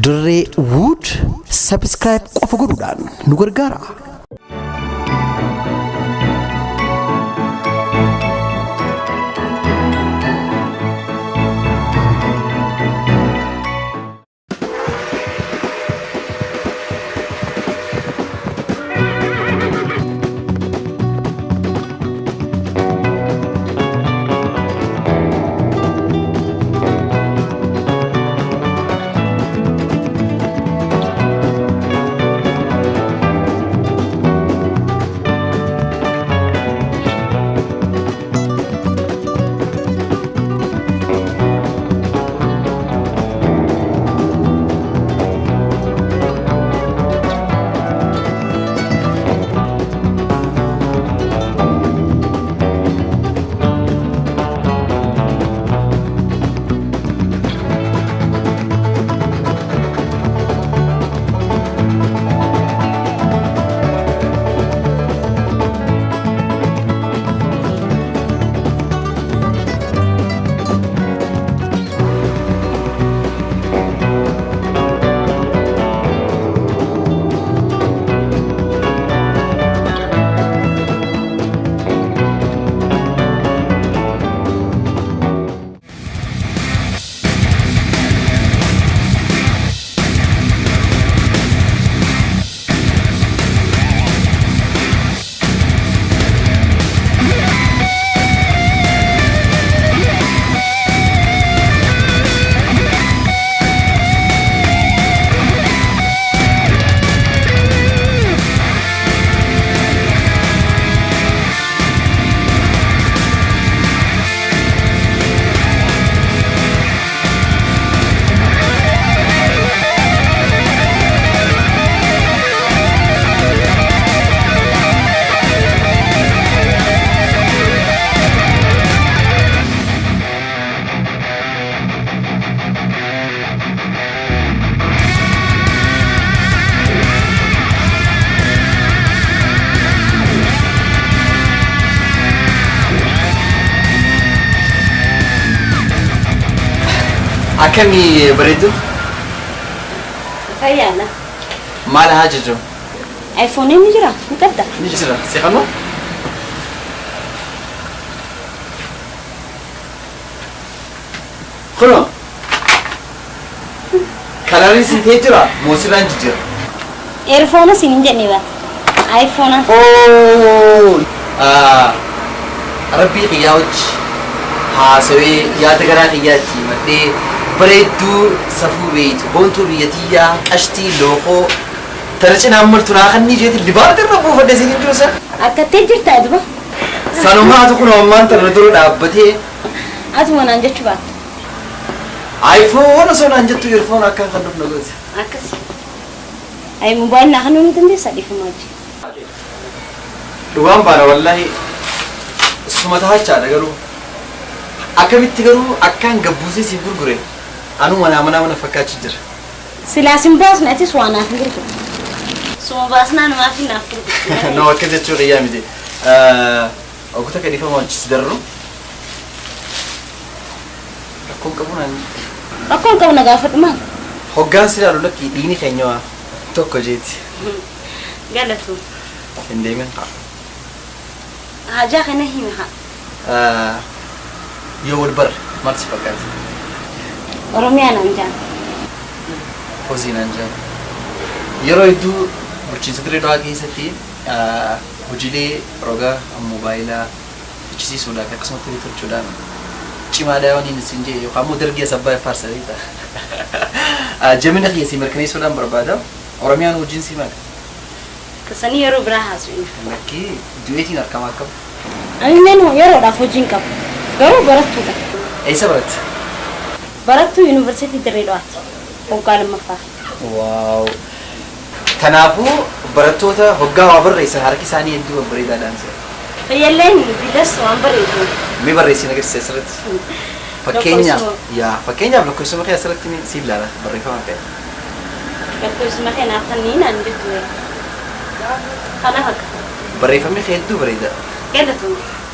Dirree Wood subscribe qofa godhuudhaan nu gargaara. Akami beredu? Fayala. Mal hajajo. iPhone ni jira, mukadda. Ni jira, siqano? Khono. Kalari sinte jira, mosiran jira. Earphone sin jeni ba. iPhone. Oh. Arabi qiyawj. Ha sawi ya tagara qiyati made بريدو سفو بيت بونتو بيتيا أشتي لوكو ترى نعمل تراخني جيت اللي بعد الربو فدسين جوسا أكتر تادبا سلامة تكون أمان ترى دول أبتي أزمان أنجت شو بعد آيفون أصلا أنجت إيرفون أكان خدم نقول أكس أي موبايل نحن نتندي سادي في ماجي دوام بارا والله سمعتها چادا کرو أكمل تكرو أكان جبوسي سيبور غري أنا منا فكرت جدر سلاسم باس نأتي سوانا في غرفة سو باسنا ما في نافر نو كذا شو ريا مدي أقول لك كيف ما تجدرو أكون كم نقافة ما هوجان سير أقول لك ديني خنيوا توكو جيت قالتو إنديمن هاجا خنا هي مها يوول بر ما تفكر روميان أنجان فوزين أنجان يرويدو برشين سدري دوا كي ستي وجلي روجا موبايلا بتشي سودا كاسمه تريتر جودان cima ada orang ini sinje yo kamu dergi sabay farsa itu جمينا خيسي مركني سودان بربادا orangnya anu jinsi mak kesani yaro berahas ini laki dueti narkam akam ani nenu yaro da fojin kap garo baratu da Eisa baratu university Redwat hogal mafa wow tanafu baratota hogga wabar reisa harki sani endu barida danse fayaleni bilas wambar itu mi barisi nagar sesrat fakenya ya fakenya bloko isma khaya sesrat min sibla barrifa ma kay bloko isma khaya natanina anditu khana hak barrifa mi khaydu barida كده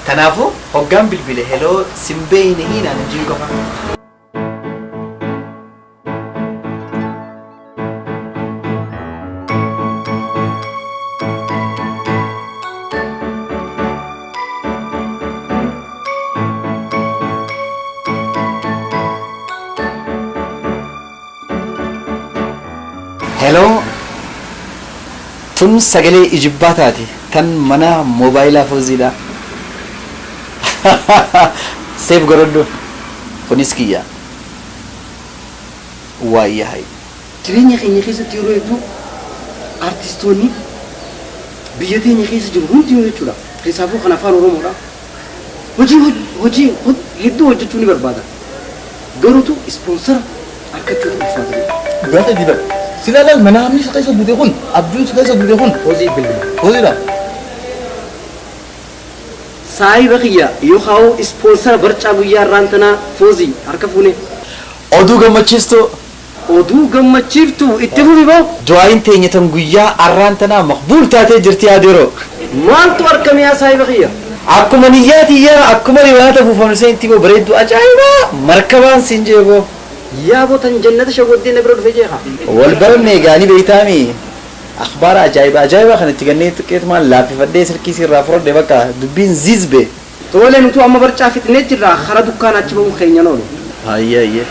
تنافو هوجان بالبله هلو سمبين هنا نجيب قفا Hello. Tun sagalee ijibbaataati kan mana moobaayilaa Fooziidha. Seef godhadhu kunis kiyya. Waayyahay. Jireenya keenya keessatti yeroo hedduu artistoonni biyya teenya keessa jiru hundi jechuudha. Keessaafuu kan afaan Oromoodha. Hojii hedduu hojjechuu ni barbaada. Garuutu ispoonsara akkatti ulfaatu. Gata diba. Silaal manamni sa kaysa bude kun, abdul sa kaysa bude kun. Hojii bilbila. Hojiidha. Saayii bakiyya yoo haa'u ispoonsara barcaa guyyaa irraan tanaa Foozii harka fuune. Oduu gammachiistu. Oduu gammachiiftu itti fufi boo. Du'aayin teenya tan guyyaa arraan tanaa maqbuul taatee jirti yaadeeroo. Maaltu argame yaa saayii bakiyya? Akkuma niyyaatiyyaa akkuma riwaata buufamu seenti boo bareedduu ajaa'ibaa markabaan siin jeeboo. Yaa bootan jannata shagoddee na bira dhufe jeeqa. Wal barne gaanii beeytaami. Akhbaara ajaa'iba kanatti gannee xiqqeetumaan laaffifadhee silkii sirraa fudhadhe bakka dubbiin zizbe. Tole nutu amma barcaa fitnee jirra hara dukkaana achi bahu keenya noonu. Hayyee.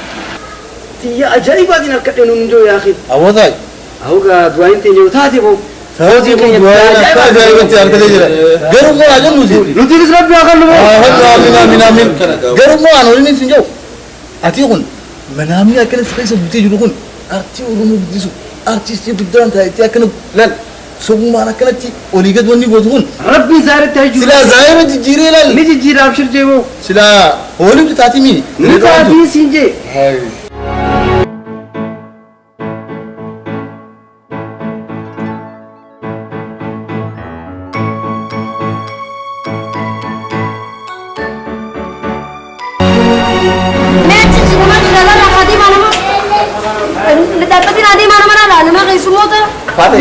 Tiyya ajaa'ibaatiin harkadhee nuun joo yaa akhi. Awwataa. Hawga du'aayin teenya yoo taate boo. Hojii keenya ajaa'ibatti harkatee jira. Garuu moo ajan nuti. Nutiinis rabbi haa kallu boo. Amin. Garuu moo aan waliin sin jiru. Ati kun manamni akkana sa kaysa butee jiru kun artii Oromoo guddisu. Artistii guddaan taa'etti akkana laal sogummaan akkanatti olii gad wanni gootu kun Rabbi zaaritti haa jiru. silaa zaayima jijjiiree laal Ni jijjiira abshir jeeboo. silaa hooliitu taati mii Ni taafii siin jee.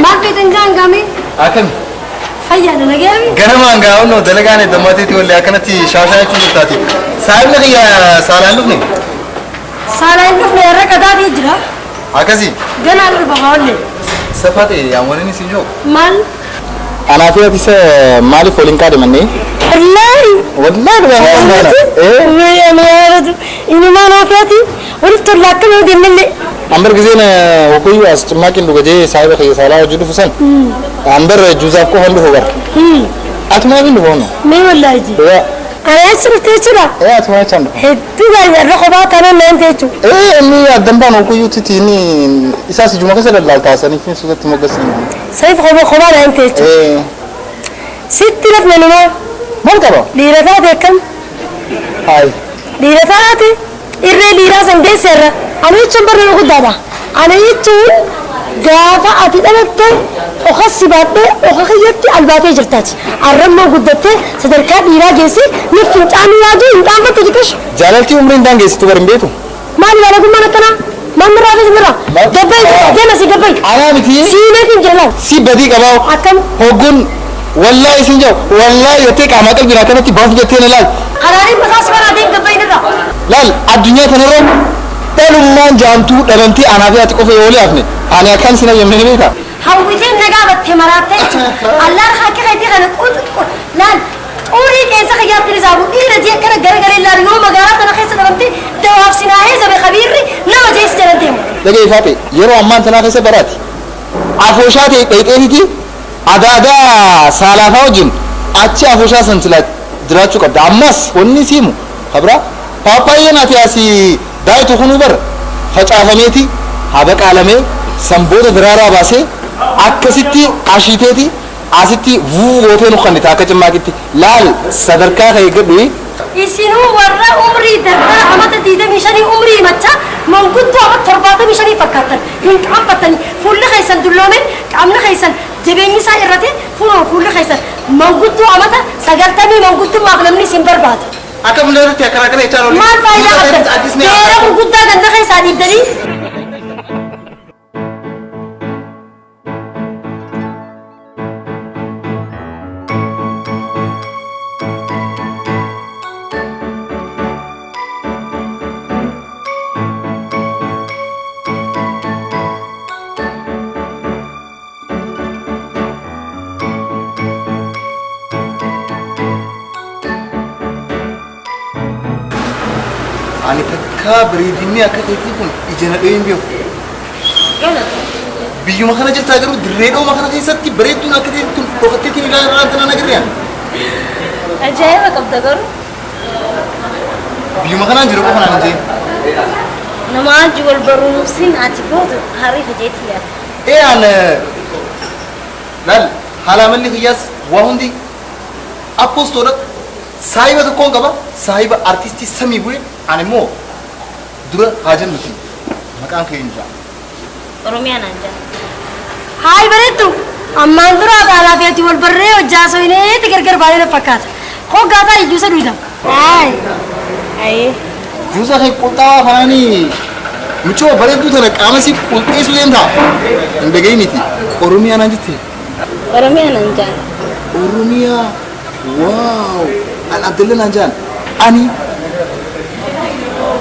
Maal feetan gaangame? Akkami Fayyaadha nagaami? ganamaan gaa'onnoo dalagaane dammaatiitti wallee akkanatti shaashaa jechuun jirtaati saayibna kiyya saalaan dhufne Saalaan dhufne irra qadaatee jira. akkasii Ganaa dhufa hawalle. safaate yaamwaniin isin jiru Maal? anaaf yaatis maaliif waliin kaadamannee Wallaahi. Inumaa naafiyati walitti tolla akkana deemnillee. ambar giseen hokoyyuu as cimmaaqiin dhugajee saayiba kiyya saalaa hojii dhufu san ambar juuzaaf qofan dhufu bar atumaa bin dhufu honno Mee wallaahi ji. Ani achi dhuftee jira. atumaa jechaan dhufu Hedduu gaarii irra kophaa taanaan naan teechu. inni addambaan hokoyyuutti inni isaas ijuma keessa lallaaltaasanii fi sutatti moggasin Sayif kophaa naan teechu. Sitti lafna namaa. maal qaba Dhiira taate akkam? haay Dhiira taate irree dhiiraa san geesseerra. Ani jechuun barnoo guddaadha. Ani jechuun gaafa ati dhalatte oka si baadhee oka kiyyatti albaatee jirtaati. Arrammoo guddattee sadarkaa dhiiraa geessi ni fincaanii yaadu hin dhaanfattu jikash. jaalaltii umriin daangeessitu bar hin beeku Maali baalagummaan akkana? Manni raafis mira. Gabbayi deema si gabbayi. anaa miti Siineetiin jira laal. si badii qabaa Akkam? hogguun wallaahi isin jiru wallaahi yottee qaamaa qalbiin akkanatti baaf jettee na laal Kanaaniin masaas baraateen gabbayi nirra. laal addunyaa kanarra dhalummaan jaamtuu dhabamtii anaa fi ati qofa yoo liyaafne ani akkaan sin ayyamne ni beeka Hawwitiin nagaa battee maraattee jechuudha. Allaan haqqi keetii kana laal xurii keessa kiyyaatti ni saabu dhiira jee akkana garagaree laal yoo magaalaa kana keessa dhabamtee dawaaf sinaahee zabe kabiirri nama jees jala deemu. dhageeffaate yeroo ammaan tanaa keessa baraati afooshaa ta'e dhayxeetiti adaadaa saalaafaa wajjin achi afooshaa san silaa jiraachuu qabda ammas wanni siimu kabira paappaayyeen ati asii daayitu kunuu bar facaafameeti haaba qaalamee sanboota daraaraa baasee akkasitti ashiiteeti asitti vuu gootee nu kannite akka cimmaaqitti laal sadarkaa ka'e gadhu Isinuu warra umrii dardara amata 25 umrii machaa manguddoo amata 75 fakkaatan hin qaanfattani fuulli keessan dulloome qaamni keessan jabeenyi isaa irratti fuulli keessan manguddoo amata 90 manguddummaaf namni isin barbaada. akka mul'atutti akkana kana jechaa oolu Maal faayidaa qabda? Beera gurguddaa ganda keessaa dhiibdanii. ani takkaa bareedinni akka ta'etti kun ija na dhaheen beeku biyyuma kana jirtaa garuu dirreedhooma kana keessatti bareedduun akka ta'e kun dhokatteetiin ilaalaa tanaan agarreen. Ajaa'iba qabda garuu. Biyyuma kanaan jiru qofa naan jee. Nama aji wal baruusin ati gootu hariifa jeetii yaada. Aan laal haala amalli kiyyaas waa hundi appostoodha saahiba tokkoon qaba saahiba artistii samii bu'e ani immoo dura haa jennuti maqaan kee hin jira. Oromiyaan aan jira. Haay bareeddu ammaan dura dhaalaa fi ati wal barree hojjaa soineeti gargar baay'ee fakkaata. Hoggaataa iyyuusa duwidam. Ayi. Juusa kee qulxaawaa fanaanii muchoo bareedduu tana qaama si qulqulleessuu deemtaa. Hin dhaga'initi. Oromiyaan aan jettee. Oromiyaan aan jira. Oromiyaa. Waaw. An Abdullah naan jaan. Ani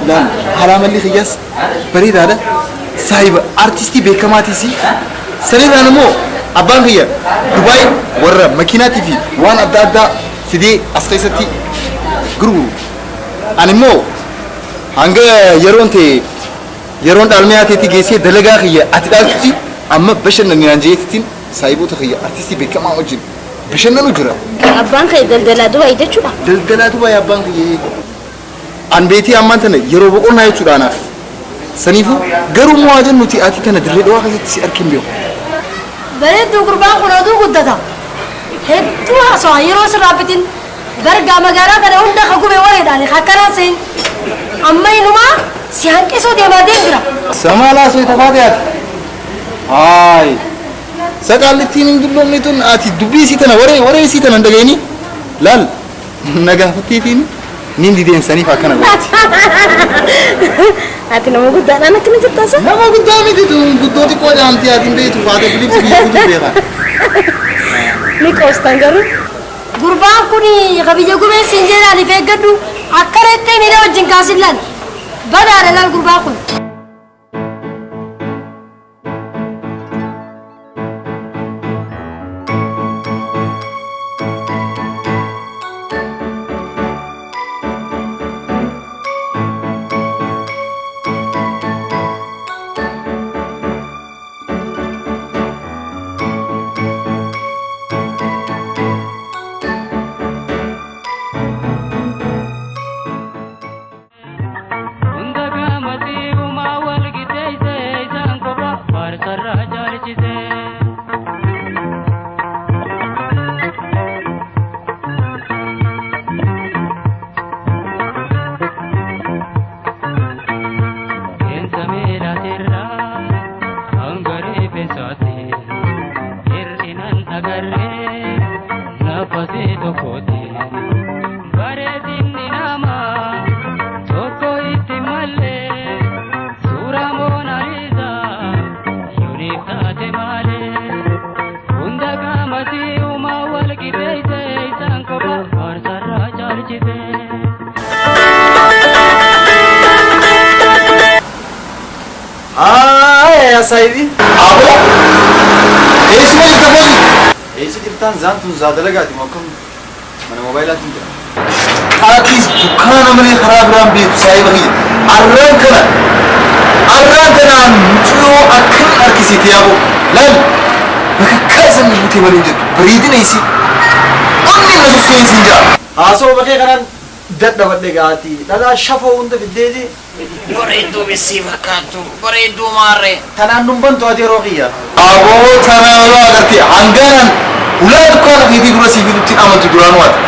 laal haala amalli kiyyaas bareedaadha. Saahiba artistii beekamaatiisi. Sanirraan immoo abbaan kiyya Dubaay warra makiinaatii fi waan adda addaa fidee as keessatti gurguru. Ani immoo hanga yeroon dhaalmaa ta'etti geessee dalagaa kiyya ati dhaaltutti amma bashannanaan jeetittiin saahiboota kiyya artistii beekamaa wajjin bashannanu jira. Abbaan kee daldalaa Dubaay jechuudha. Daldalaa Dubaay abbaan kiyya. An beetii ammaan tana yeroo boqonnaa jechuudha anaaf. Saniifuu garuu moo haa jennuti ati tana dirree dhawaa keessatti si argin beeku. Bareedduu gurbaan kun oduu guddata. Hedduu haasawaa yeroo sirraa bitin gargaa magaalaa kana hunda ka gube wareedhaan akkanaa seen. Amma inumaa si hanqisuu deemaa jira. Samaalaa soo tafaatee ati. Haay. Saqaalittiin hin dulloomne tun ati dubbii isii tana waree isii tana hin dhageenyi. Laal nagaafatteetiin niin dideensaniif akkana godhati. Ati nama guddaadhaan akkana jirtaasa? Nama guddaa miti tun guddoo xiqqoo jaamtii ati hin beektu faata Filiipsi biyya guutuu beekaa. Ni qoostan garuu. Gurbaan kun qabiyya gubeen siin jedhaaniif eeggadhu akka reettee miidhaa wajjin kaasillaan badaadha laal gurbaan kun. Sahibi. Abo. Eessi ma jirta booli? Eessi jirtaan zaantun zaadalagaati mokkam mana mobaayilaatiin jira. Taatiis dukkaana malee karaa biraan beektu saahiba kiyya. Arraan kanaan mucoo akkan harkisiite yaaboo. Laal bakakkaa isa miidhutee malee hin jirtu. Bareedina isii. Onni na susseensi hin jira. Haasoo bakee kanaan dadhabadhe gaati. Dhalaa shafoo hunda fiddeeti. Bareedduu bessii fakkaattu. Bareedduu maarree. Tanaan dumbantu ati yeroo kiyya. Aboo tanaa yoo agarte hanganan ulaa dukkaana keetii dura sii fidutti amantu duraan waata.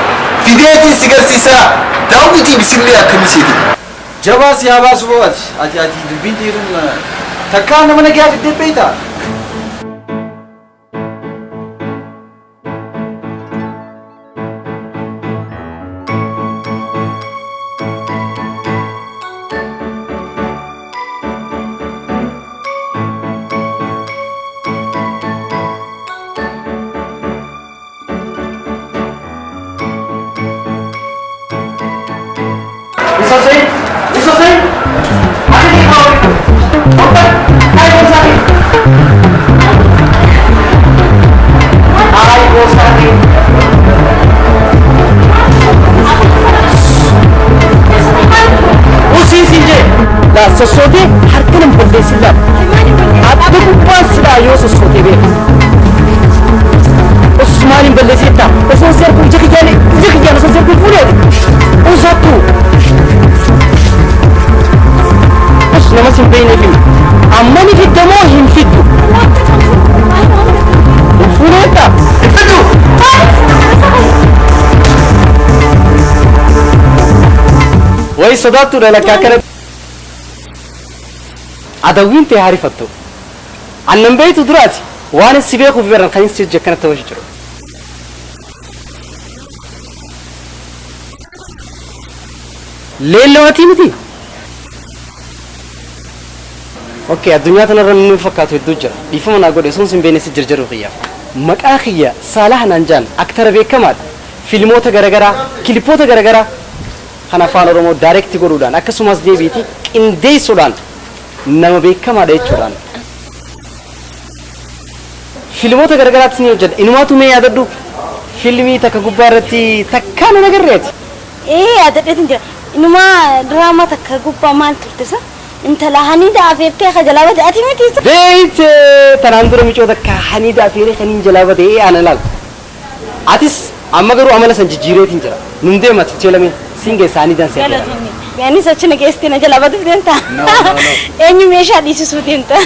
Fideetiin si garsiisaa daawwitii bisillee akkamiseeti. Jabaa si haa baasu bo'aati. Ati dubbiin teeruun takkaa nama nagaa fiddee beeytaa. Isso sim! Aqui, Paulo! Opa! Aí, وي صداتو لك كان عدوين تي عارفتو عن بيتو دراتي وانا سيبيكو في برن خلينا نسجل كانت توجه ليه لو تيمتي اوكي الدنيا تنرى من فكاتو الدجر يفهمنا اقول يسون بين سجرجر وخيا مقاخيا صالح نانجان اكثر بكمال فيلموتا غرغرا كليبوتا غرغرا خنا فان رومو دايركت غودان اكسوماس دي بيتي اندي سودان نما بكما داي چودان فيلموتا غرغرا تسني وجد انماتو مي ياددو فيلمي تك غبارتي تكان نغريت ايه اددت انت انما دراما تك غبا مال ترتسا انت لا حنيد افيرتي خجلاوت اتيمتي بيت تناندر ميچو دك حنيد افيري خنين جلاوت ايه انا لال اتيس امغرو عمل سنجيريت انجرا نندي مات چلمي سينگه ساني دان سيا يعني سچ نه كيستي نه جلاوت دينتا اني ميشا ديسو سودينتا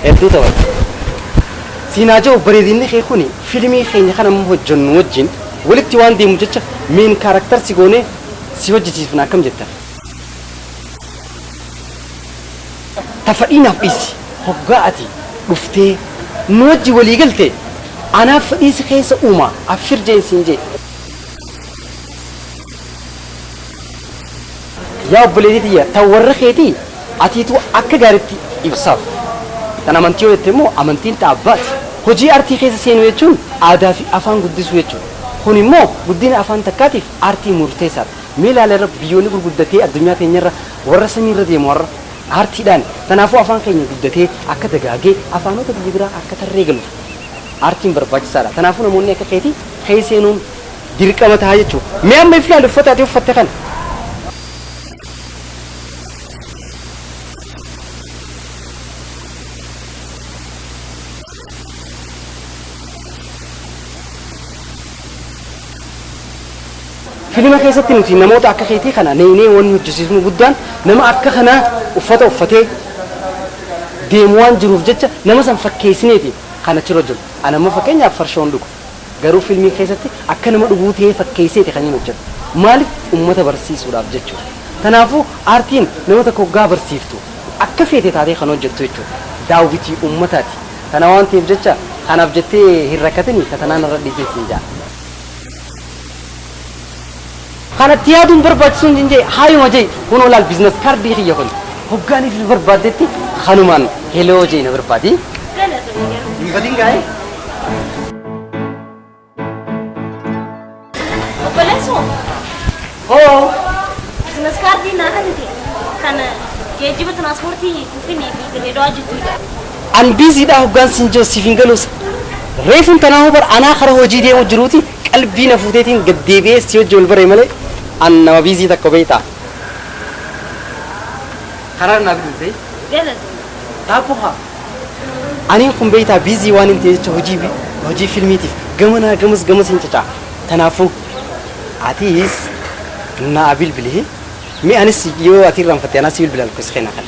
ادو تو سيناجو بريدين خيخوني فيلمي خيني خنا مهجن وجين ولتي وان دي مجچ مين كاركتر سيغوني سيوجيتيفنا كم جتا تفقينا فيسي هقاتي رفتي نوجي ولي قلتي أنا فقيس خيس أوما أفشر جاي سنجي يا بلدي يا تورخيتي أتيتو أكا غارتي إبصاف تنا منتيو يتمو أمنتين تابات هجي أرتي خيس سينو يجون آدا في أفان قدسو يجون خوني مو قدين أفان تكاتف أرتي مرتسات ميلا لرب بيوني قدتي الدنيا تنير ورسني ردي مور أرتي دان تنافو أفان خيني قدتي أكا دقاقي أفانو تبجبرا أكا تريقلو أرتين برباج سارة تنافو نموني أكا خيتي خيسينون ديرك أما تهاجتشو ميام بيفلا لفتة أتيو فتخان فيلم كيسة تنتي نموت أكا خيتي خنا نيني ون جسيسمو قدان نما أكا خنا وفتة ديموان جروف جتة نما سن فكيسنيتي خنا ترجل أنا ما فكيني أفرشون لكم قالوا فيلم كيسة أكا نما دقوتي فكيسيتي خلينا نوجد مالك أمة برسيس ولا بجتشو تنافو أرتين نما تكوجا برسيفتو أكا فيتي تاريخ خنا نوجد تويتشو داوبتي أمتاتي تناوان تيف جتة خنا بجتة هيركتني كتنا نردي سنجا خانة تيادون بربادسون جنجي هاي وجي هونو لال بيزنس كارد دي خي يخون هوغاني في بربادتي خانومان هلو جي نبربادي بدين غاي بلاسو او بزنس كارد دي ناخدتي كان يجيب ترانسبورتي فيني بيدو اجتو ان بيزي دا هوغان سنجو سيفينغلوس ريفن تناهو بر انا خرو جي دي وجروتي قلبي نفوتين قديبي سيو جول بري ملي أن ما بيزي تكو بيتا قرار نابلتي جلد تابوها أنا كم بيتا بيزي وان انتي هجي فيلميتي قمنا قمس انتجا تنافو عتيس نابل بليه مي أنس يو أتير رمفتي أنا سيول بلال كس خينا خل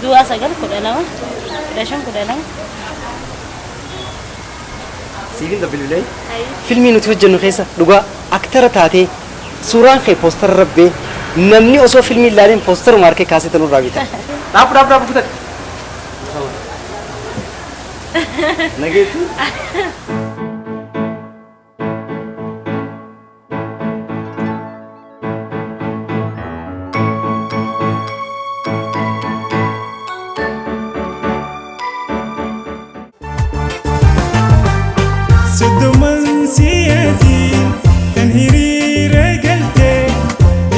دوا سجل كده رشام كده سيفين دبل بلاي فيلمي نتوجه نخيسة لقى أكتر تاتي سوران خي بوستر ربي نمني أصو فيلمي لارين بوستر ماركي كاسي تنور رابطة راب كتك نجيتو سدومن سياتي تنهيري رجلتي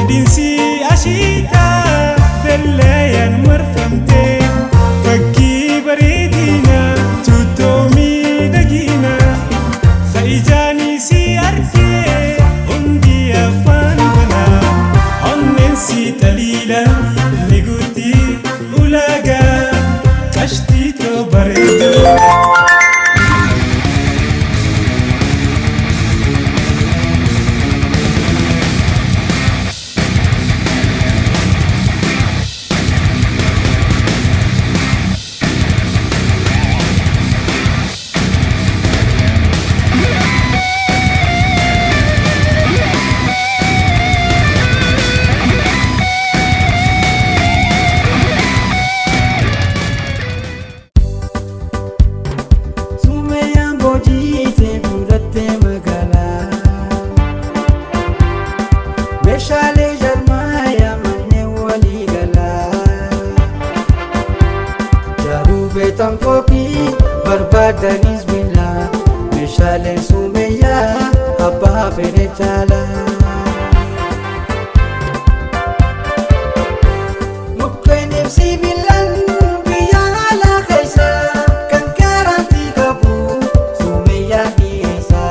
دينسي أشيتا دليا مرفمتي فكي بريدينا توتومي دقينا feetan kophii barbaadanis bilaa meeshaaleen sumayyaa abbaa fedhe caalaa. Mukkeen ibsii bilan biyya alaa keessa kan garantii qabu sumayyaa dhiyeessa.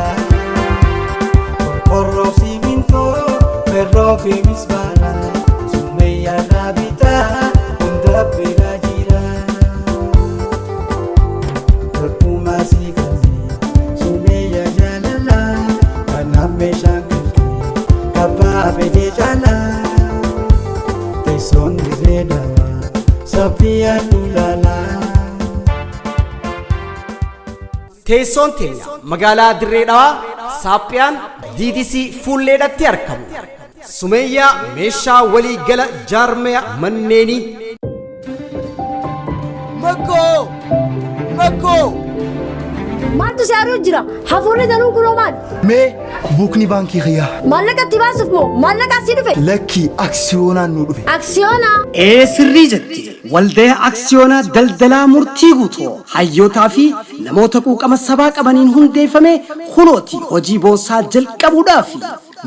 Qorqorroo simintoo ferroo fi mismaara sumayyaa raabitaa hunda bira jira. Akkuma si kanneen sumayyaa jaalala kanaaf meeshaan kalqee kabbaa fedhe caalaa. Teessoon dirree dawaa saphii adulaalaa. Teessoon teenya magaalaa Dirree Dhawaa Saaphiyaan DDC fuulleedhatti argamu. Sumayyaa meeshaa walii gala jaarmaya manneenii. Makkoo! Maaltu si haaruu jira? Hafuurri danuun kunoo maal? Mee buukni baankii kiyyaa Maallaqa itti baasuuf moo maallaqa asii dhufe? lakkii aksiyoonaan nu dhufe. Aksiyoona? Sirrii jetti. Waldaa aksiyoonaa daldalaa murtii guutuu hayyootaa fi namoota quuqama sabaa qabaniin hundeeffame kunooti hojii boonsaa jalqabuudhaaf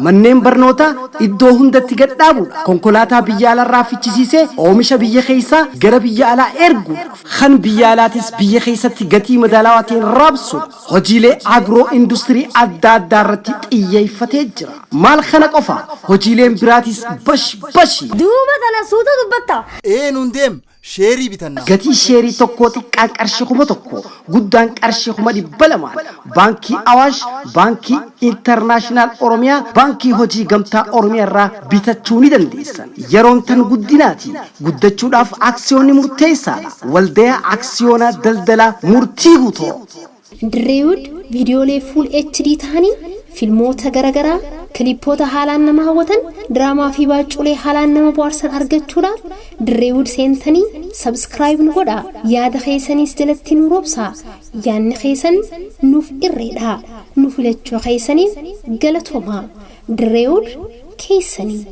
manneen barnootaa iddoo hundatti gadhaabuudha. Konkolaataa biyya alaarraa fichisiisee oomisha biyya keessaa gara biyya alaa ergu kan biyya alaatis biyya keessatti gatii madaalawaa ta'een raabsu hojiilee agroo industirii adda addaa irratti xiyyeeffatee jira. Maal kana qofa hojiileen biraatis bashi. Duuba tana suuta dubbatta. Nuun deem sheerii bitanna. Gatii sheerii tokkoo xiqqaan qarshii 1,000 guddaan qarshii 200 baankii Awaash, baankii Intarnaashinaal Oromiyaa, baankii hojii gamtaa Oromiyaa irraa bitachuu ni dandeessan. Yeroon tan guddinaati. Guddachuudhaaf aksiyoonni murteessaadha. Waldaa aksiyoonaa daldalaa murtii guutuu. Dirreewud viidiyoolee fuul HD ta'anii filmoota garaagaraa kilipoota haalaan nama hawwatan diraamaa fi baacculee haalaan nama bohaarsan argachuudhaaf Dirreewud seentanii sabskiraayib nu godha. Yaada keessaniis jalatti nu roobsa. Yaadni keessan nuuf irreedha. Nu filachuu keessaniif galatooma. Dirreewud keessanii.